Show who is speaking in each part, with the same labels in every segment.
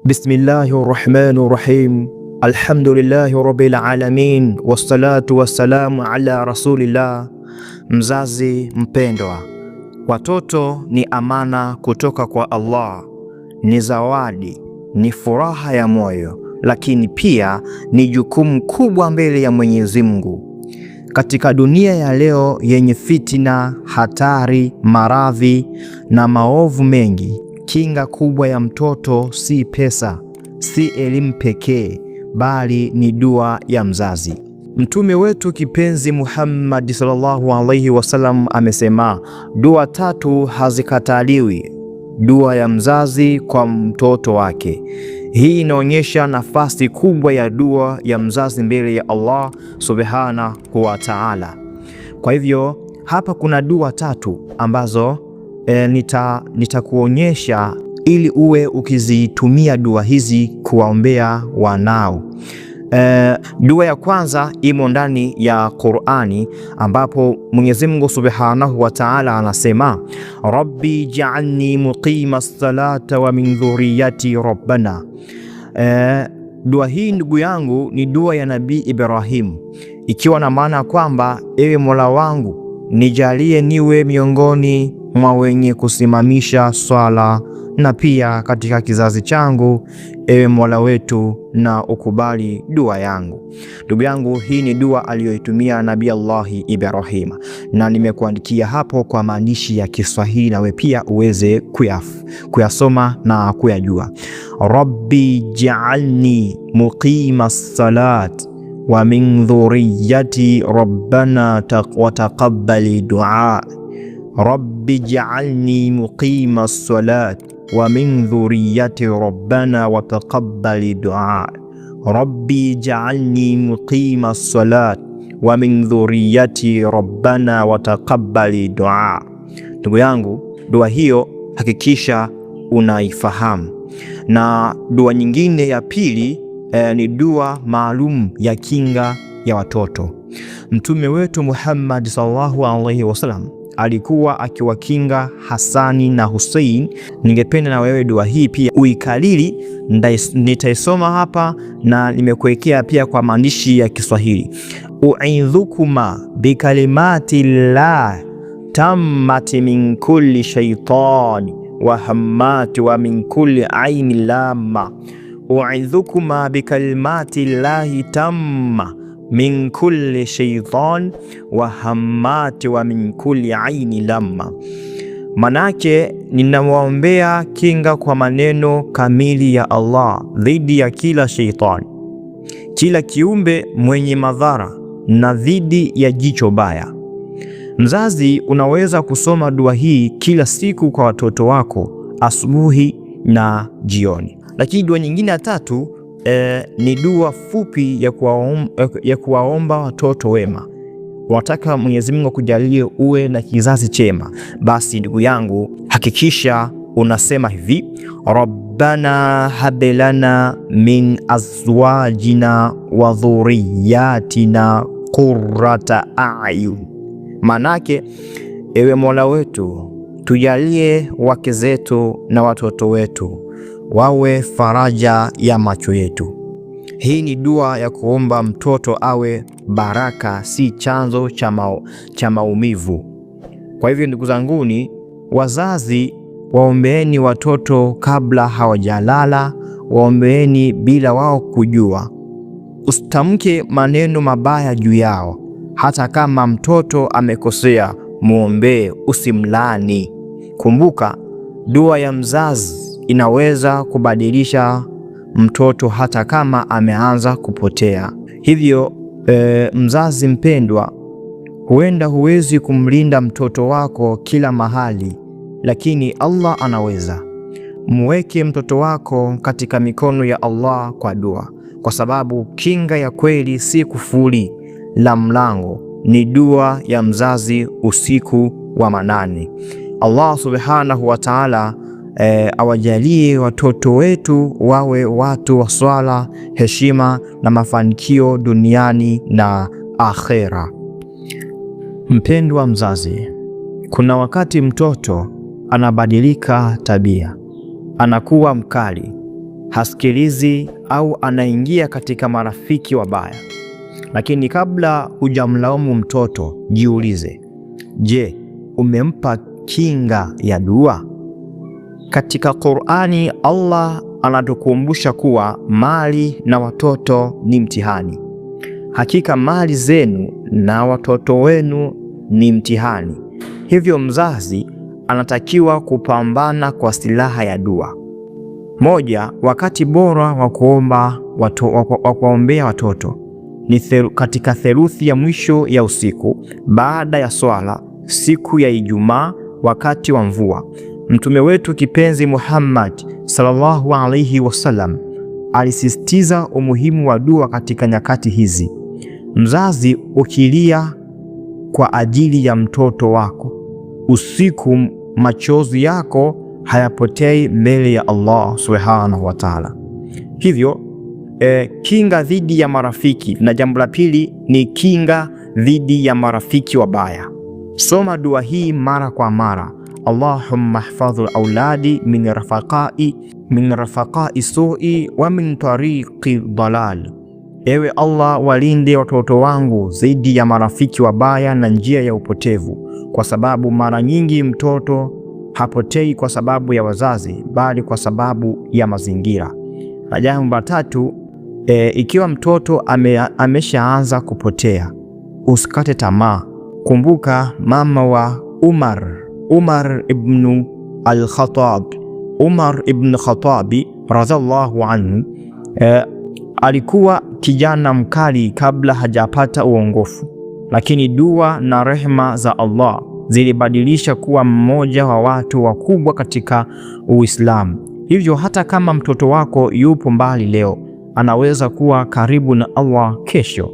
Speaker 1: Bismillahir Rahmanir Rahim. Alhamdulillahi Rabbil Alamin, wassalatu wassalamu ala Rasulillah. Mzazi mpendwa, watoto ni amana kutoka kwa Allah, ni zawadi, ni furaha ya moyo, lakini pia ni jukumu kubwa mbele ya Mwenyezi Mungu. Katika dunia ya leo yenye fitina, hatari, maradhi na maovu mengi, kinga kubwa ya mtoto si pesa, si elimu pekee, bali ni dua ya mzazi. Mtume wetu kipenzi Muhammad sallallahu alaihi wasallam amesema, dua tatu hazikataliwi: dua ya mzazi kwa mtoto wake. Hii inaonyesha nafasi kubwa ya dua ya mzazi mbele ya Allah subhanahu wa ta'ala. Kwa hivyo hapa kuna dua tatu ambazo nitakuonyesha ili uwe ukizitumia dua hizi kuwaombea wanao. Dua ya kwanza imo ndani ya Qur'ani, ambapo Mwenyezi Mungu Subhanahu wa Ta'ala anasema, Rabbi ja'alni muqima as-salata wa min dhurriyyati rabbana. Dua hii ndugu yangu ni dua ya Nabii Ibrahim, ikiwa na maana kwamba ewe Mola wangu, nijalie niwe miongoni mwa wenye kusimamisha swala na pia katika kizazi changu, ewe Mola wetu, na ukubali dua yangu. Ndugu yangu, hii ni dua aliyoitumia Nabii Allah Ibrahim, na nimekuandikia hapo kwa maandishi ya Kiswahili na we pia uweze kuyasoma na kuyajua. Rabbi ja'alni muqima as-salat wa min dhurriyyati rabbana wa taqabbal du'a. Rabbi ja'alni muqima as-salat wa min dhurriyyati rabbana wa taqabbal du'a. Rabbi ja'alni muqima as-salat wa min dhurriyyati rabbana wa taqabbal du'a. Ndugu yangu, dua hiyo hakikisha unaifahamu. Na dua nyingine ya pili ni dua maalum ya kinga ya watoto. Mtume wetu Muhammad sallallahu alaihi wasallam alikuwa akiwakinga Hasani na Hussein. Ningependa na wewe dua hii pia uikalili, nitaisoma hapa na nimekuwekea pia kwa maandishi ya Kiswahili. U'idhukuma bikalimati llah tammati min kulli shaytani wa hammati wa min kulli aini lamma. U'idhukuma bikalimati llahi tamma min kulli shaytan wa hammati wa min kulli aini lamma. Manake, ninawaombea kinga kwa maneno kamili ya Allah dhidi ya kila shaytani, kila kiumbe mwenye madhara, na dhidi ya jicho baya. Mzazi, unaweza kusoma dua hii kila siku kwa watoto wako, asubuhi na jioni. Lakini dua nyingine ya tatu ni dua fupi ya kuwaomba watoto wema. Unataka Mwenyezi Mungu akujalie uwe na kizazi chema, basi ndugu yangu, hakikisha unasema hivi: Rabbana hablana min azwajina wa dhurriyyatina qurrata a'yun. Manake, ewe Mola wetu, tujalie wake zetu na watoto wetu wawe faraja ya macho yetu. Hii ni dua ya kuomba mtoto awe baraka, si chanzo cha maumivu. Kwa hivyo ndugu zanguni, wazazi, waombeeni watoto kabla hawajalala, waombeeni bila wao kujua. Usitamke maneno mabaya juu yao. Hata kama mtoto amekosea, muombee, usimlani. Kumbuka, dua ya mzazi inaweza kubadilisha mtoto hata kama ameanza kupotea. Hivyo mzazi mpendwa, huenda huwezi kumlinda mtoto wako kila mahali, lakini Allah anaweza. Mweke mtoto wako katika mikono ya Allah kwa dua, kwa sababu kinga ya kweli si kufuli la mlango, ni dua ya mzazi usiku wa manane. Allah subhanahu wa ta'ala awajalie watoto wetu wawe watu wa swala, heshima na mafanikio duniani na akhera. Mpendwa mzazi, kuna wakati mtoto anabadilika tabia, anakuwa mkali, hasikilizi au anaingia katika marafiki wabaya. Lakini kabla hujamlaumu mtoto, jiulize, je, umempa kinga ya dua? Katika Qur'ani Allah anatukumbusha kuwa mali na watoto ni mtihani. Hakika mali zenu na watoto wenu ni mtihani. Hivyo mzazi anatakiwa kupambana kwa silaha ya dua. Moja, wakati bora wa kuombea watoto ni katika theluthi ya mwisho ya usiku baada ya swala siku ya Ijumaa wakati wa mvua. Mtume wetu kipenzi Muhammad sallallahu alaihi wasallam alisisitiza umuhimu wa dua katika nyakati hizi. Mzazi, ukilia kwa ajili ya mtoto wako usiku, machozi yako hayapotei mbele ya Allah subhanahu wa ta'ala. Hivyo kinga dhidi ya marafiki, na jambo la pili ni kinga dhidi ya marafiki wabaya. Soma dua hii mara kwa mara: Allahumma hfadhul auladi min rafaqai su'i wa min tariqi dalal. Ewe Allah, walinde watoto wangu dhidi ya marafiki wabaya na njia ya upotevu, kwa sababu mara nyingi mtoto hapotei kwa sababu ya wazazi, bali kwa sababu ya mazingira. Na jambo la tatu, ikiwa mtoto ameshaanza kupotea, usikate tamaa. Kumbuka mama wa Umar ibn Khattab radhiallahu anhu alikuwa kijana mkali kabla hajapata uongofu, lakini dua na rehema za Allah zilibadilisha kuwa mmoja wa watu wakubwa katika Uislamu. Hivyo hata kama mtoto wako yupo mbali leo, anaweza kuwa karibu na Allah kesho.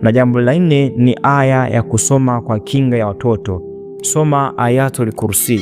Speaker 1: Na jambo la nne ni aya ya kusoma kwa kinga ya watoto. Soma Ayatul Kursi.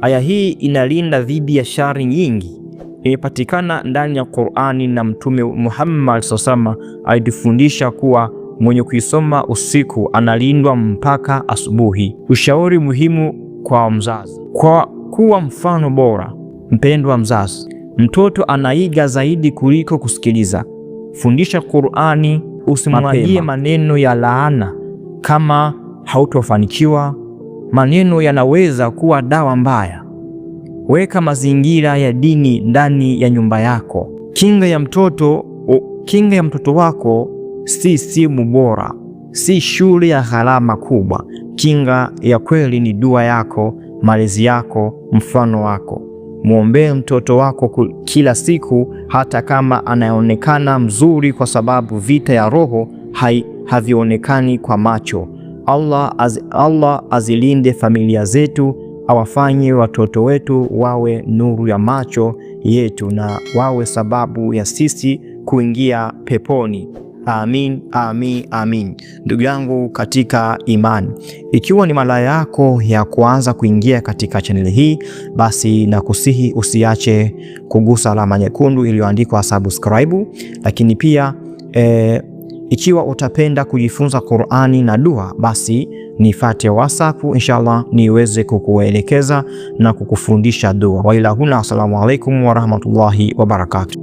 Speaker 1: Aya hii inalinda dhidi ya shari nyingi. Imepatikana ndani ya Qur'ani na Mtume Muhammad SAW alitufundisha kuwa mwenye kuisoma usiku analindwa mpaka asubuhi. Ushauri muhimu kwa mzazi: kwa kuwa mfano bora. Mpendwa mzazi, mtoto anaiga zaidi kuliko kusikiliza. Fundisha Qur'ani, usimwagie maneno ya laana kama hautofanikiwa. Maneno yanaweza kuwa dawa mbaya. Weka mazingira ya dini ndani ya nyumba yako. Kinga ya mtoto wako si simu bora, si shule ya gharama kubwa. Kinga ya kweli ni dua yako, malezi yako, mfano wako. Muombee mtoto wako kila siku, hata kama anaonekana mzuri, kwa sababu vita ya roho havionekani kwa macho. Allah azilinde familia zetu, awafanye watoto wetu wawe nuru ya macho yetu na wawe sababu ya sisi kuingia peponi. Amin, amin, amin. Ndugu yangu katika imani, ikiwa ni mara yako ya kuanza kuingia katika chaneli hii, basi nakusihi usiache kugusa alama nyekundu iliyoandikwa subscribe. Lakini pia ikiwa utapenda kujifunza Qur'ani na dua, basi nifuate WhatsApp inshallah niweze kukuelekeza na kukufundisha dua. Wa ila huna, assalamu alaikum wa rahmatullahi wa barakatuh.